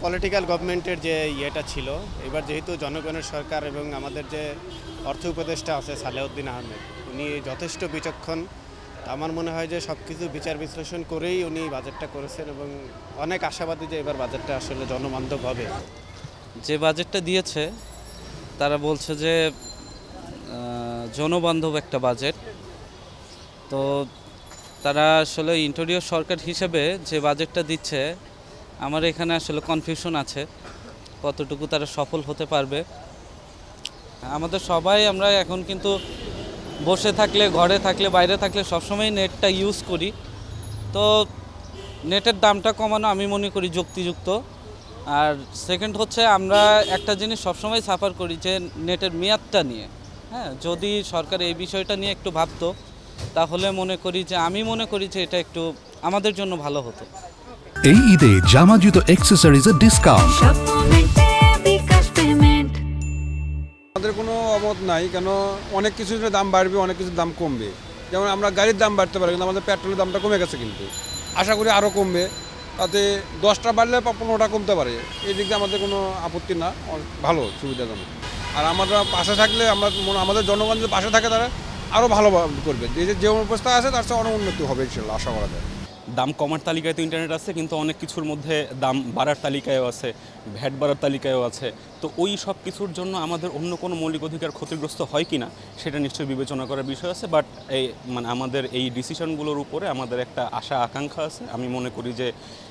Political গভর্নমেন্টের যে ইয়েটা ছিল, এবার যেহেতু জনগণের সরকার এবং আমাদের যে অর্থ উপদেষ্টা আছে সালেউদ্দিন আহমেদ, উনি যথেষ্ট বিচক্ষণ। আমার মনে হয় যে সব কিছু বিচার বিশ্লেষণ করেই উনি বাজেটটা করেছেন এবং অনেক আশাবাদী যে এবার বাজেটটা আসলে জনবান্ধব হবে। যে বাজেটটা দিয়েছে তারা বলছে যে জনবান্ধব একটা বাজেট। তো তারা আসলে ইন্টেরিয়র সরকার হিসেবে যে বাজেটটা দিচ্ছে, আমার এখানে আসলে কনফিউশন আছে কতটুকু তারা সফল হতে পারবে। আমাদের সবাই আমরা এখন কিন্তু বসে থাকলে, ঘরে থাকলে, বাইরে থাকলে সবসময় নেটটা ইউজ করি। তো নেটের দামটা কমানো আমি মনে করি যুক্তিযুক্ত। আর সেকেন্ড হচ্ছে, আমরা একটা জিনিস সবসময় সাফার করি যে নেটের মেয়াদটা নিয়ে। হ্যাঁ, যদি সরকার এই বিষয়টা নিয়ে একটু ভাবতো, তাহলে আমি মনে করি যে এটা একটু আমাদের জন্য ভালো হতো। এই ঈদে জামা জুতো অ্যাক্সেসরিজের ডিসকাউন্ট। আমাদের কোনো অমত নাই, কেন অনেক কিছুর দাম বাড়বে, অনেক কিছুর দাম কমবে। যেমন আমরা গাড়ির দাম বাড়তে পারে, কিন্তু আমাদের পেট্রোলের দামটা কমে গেছে, কিন্তু আশা করি আরও কমবে। তাতে 10টা বাড়লে 15টা কমতে পারে, এই দিক দিয়ে আমাদের কোনো আপত্তি না, ভালো সুবিধাজনক। আর আমরা পাশে থাকলে, আমাদের জনগণ যদি পাশে থাকে, তারা আরও ভালো করবে। যে অবস্থা আছে তার চেয়ে অনেক উন্নতি হবে ইনশাল্লাহ, আশা করা যায়। দাম কমার তালিকায় তো ইন্টারনেট আছে, কিন্তু অনেক কিছুর মধ্যে দাম বাড়ার তালিকায়ও আছে, ভ্যাট বাড়ার তালিকায়ও আছে। তো ওই সব কিছুর জন্য আমাদের অন্য কোনো মৌলিক অধিকার ক্ষতিগ্রস্ত হয় কি না, সেটা নিশ্চয়ই বিবেচনা করার বিষয় আছে। বাট আমাদের এই ডিসিশনগুলোর উপরে আমাদের একটা আশা আকাঙ্ক্ষা আছে। আমি মনে করি যে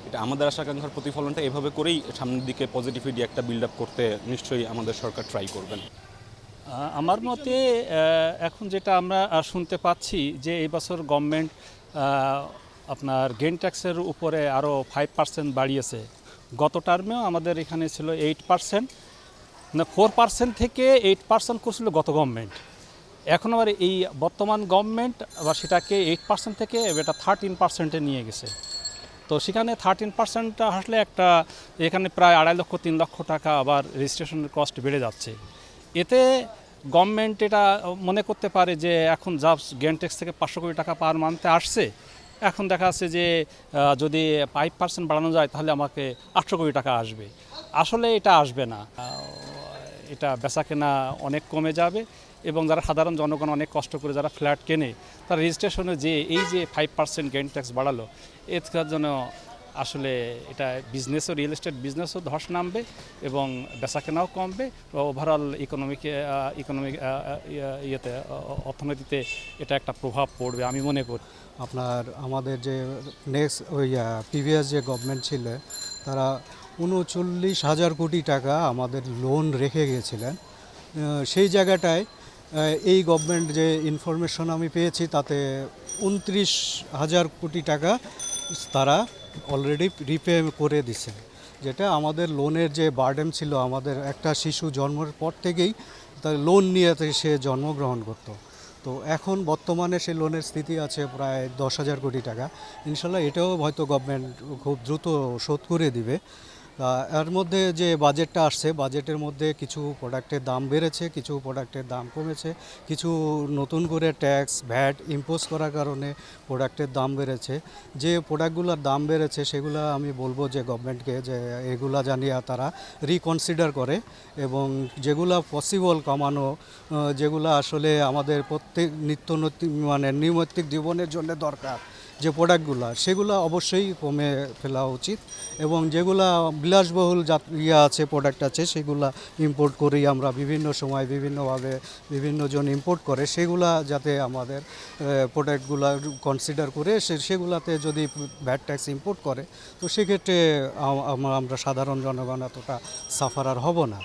এটা আমাদের আশা আকাঙ্ক্ষার প্রতিফলনটা এভাবে করেই সামনের দিকে পজিটিভিটি একটা বিল্ড আপ করতে নিশ্চয়ই আমাদের সরকার ট্রাই করবেন। আমার মতে এখন যেটা আমরা শুনতে পাচ্ছি যে এই বছর গভর্নমেন্ট আপনার গেইন ট্যাক্সের উপরে আরও 5% বাড়িয়েছে। গত টার্মেও আমাদের এখানে ছিল 8%, 4% থেকে 8% করছিল গত গভর্নমেন্ট। এখন আবার এই বর্তমান গভর্নমেন্ট আবার সেটাকে 8% থেকে এটা 13%-এ নিয়ে গেছে। তো সেখানে 13% আসলে একটা, এখানে প্রায় 2.5 লক্ষ 3 লক্ষ টাকা আবার রেজিস্ট্রেশনের কস্ট বেড়ে যাচ্ছে। এতে গভর্নমেন্ট এটা মনে করতে পারে যে এখন জাস্ট গেইন ট্যাক্স থেকে 500 কোটি টাকা পার মান্থে আসছে, এখন দেখা যাচ্ছে যে যদি 5% বাড়ানো যায় তাহলে আমাকে 800 কোটি টাকা আসবে। আসলে এটা আসবে না। এটা বেচাকেনা অনেক কমে যাবে এবং যারা সাধারণ জনগণ অনেক কষ্ট করে যারা ফ্ল্যাট কেনে, তারা রেজিস্ট্রেশনে যে এই যে 5% গেইন ট্যাক্স বাড়ালো, এর জন্য আসলে এটা বিজনেসও, রিয়েল এস্টেট বিজনেসও ধস নামবে এবং বেচাকেনাও কমবে। ওভারঅল ইকোনমিক ইয়েতে, অর্থনীতিতে এটা একটা প্রভাব পড়বে আমি মনে করি। আমাদের যে নেক্সট প্রিভিয়াস যে গভর্নমেন্ট ছিল, তারা 39,000 কোটি টাকা আমাদের লোন রেখে গিয়েছিলেন। সেই জায়গাটায় এই গভর্নমেন্ট যে ইনফরমেশন আমি পেয়েছি, তাতে 29,000 কোটি টাকা তারা অলরেডি রিপে করে দিছে, যেটা আমাদের লোনের যে বার্ডেন ছিল, আমাদের একটা শিশু জন্মের পর থেকেই তার লোন নিয়ে সে জন্মগ্রহণ করতো। তো এখন বর্তমানে সেই লোনের স্থিতি আছে প্রায় 10,000 কোটি টাকা। ইনশাল্লাহ এটাও হয়তো গভর্নমেন্ট খুব দ্রুত শোধ করে দিবে। এর মধ্যে যে বাজেটটা আসছে, বাজেটের মধ্যে কিছু প্রোডাক্টের দাম বেড়েছে, কিছু প্রোডাক্টের দাম কমেছে, কিছু নতুন করে ট্যাক্স ভ্যাট ইম্পোজ করার কারণে প্রোডাক্টের দাম বেড়েছে। যে প্রোডাক্টগুলোর দাম বেড়েছে সেগুলো আমি বলবো যে গভর্নমেন্টকে যে এগুলা জানিয়ে তারা রিকনসিডার করে এবং যেগুলো পসিবল কমানো, যেগুলো আসলে আমাদের প্রত্যেক নৈমিত্তিক জীবনের জন্য দরকার যে প্রোডাক্টগুলো, সেগুলো অবশ্যই কমে ফেলা উচিত এবং যেগুলা বিলাসবহুল আছে প্রোডাক্ট আছে, সেগুলা ইম্পোর্ট করি আমরা বিভিন্ন সময় বিভিন্নভাবে বিভিন্নজন ইম্পোর্ট করে, সেগুলা যাতে আমাদের প্রোডাক্টগুলো কনসিডার করে সেগুলাতে যদি ভ্যাট ট্যাক্স ইম্পোর্ট করে, তো সেক্ষেত্রে আমরা সাধারণ জনগণ এতটা সাফার আর হব না।